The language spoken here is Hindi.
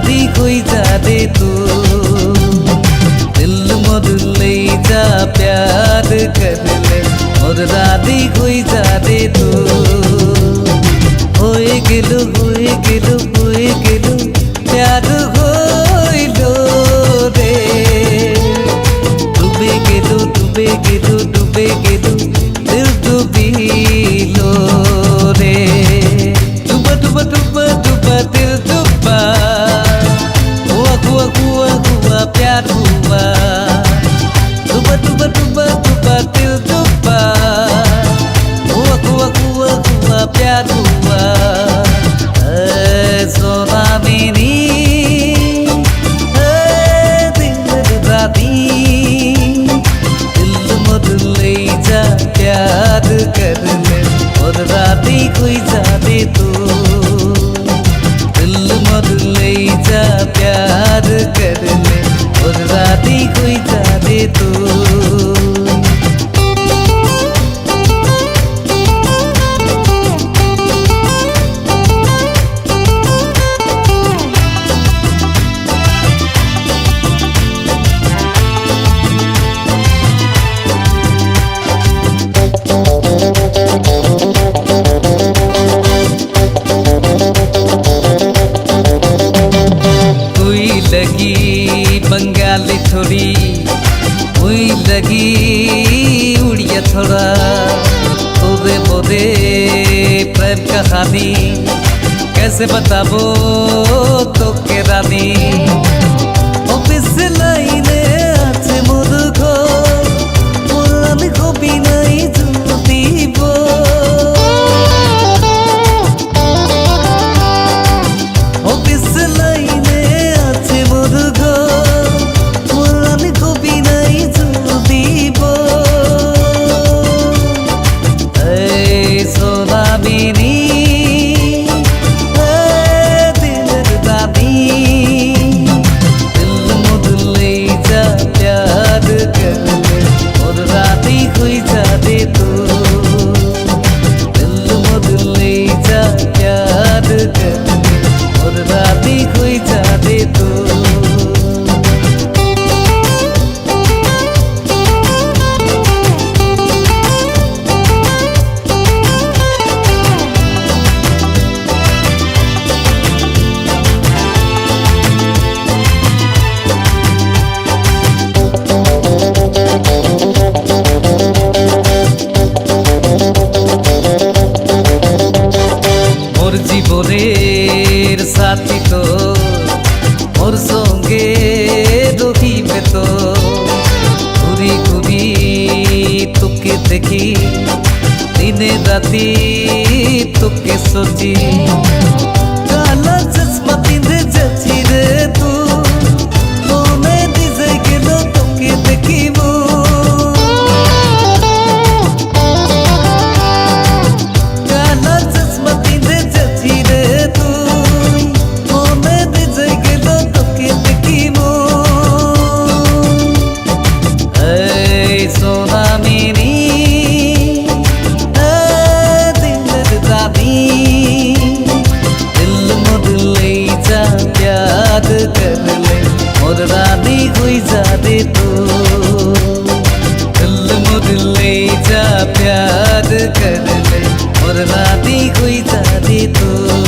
राधी कोई जा दे तू दिल मोर ले जा प्यार कर ले मोर राधी कोई जा दे तू होए गेलो प्यार होइलो रे डूबे गेलो दिल डूबिलो रे डूबा डूबा डूबा डूबा दिल डूबा हुआ प्यार हुआ डूबा डूबा डूबा डूबा दिल डूबा हुआ प्यार हुआ सोना मेरी दिल राधी दिल मोर ले जा प्यार कर ले और राधी कोई जा दे तू दिल मोर ले जा प्यार कर ले और राधी कोई जा दे तू लगी बंगाली थोड़ी हुई लगी उड़िया थोड़ा तोरे बोरे प्रेम कहानी कैसे बताबो तो के रानी ऑफिस लाइने আছে মোর ঘর মোর কবি নাই দিব অফিস লাইনে জীবনের সাথী তো ওর সঙ্গে রহিবে তো ঘুরি ঘুরি তোকে দেখি দিনে রাতি তোকে সজি কালা চশমা পিঁধে যাচ্ছি রে তু মনে দিজে গেল তোকে দেখিব सोना मेरी दिल राधी दिल मोर ले जा प्यार कर ले मोर राधी कोई जा दे तू दिल मोर ले जा प्यार कर ले मोर राधी कोई जा दे तू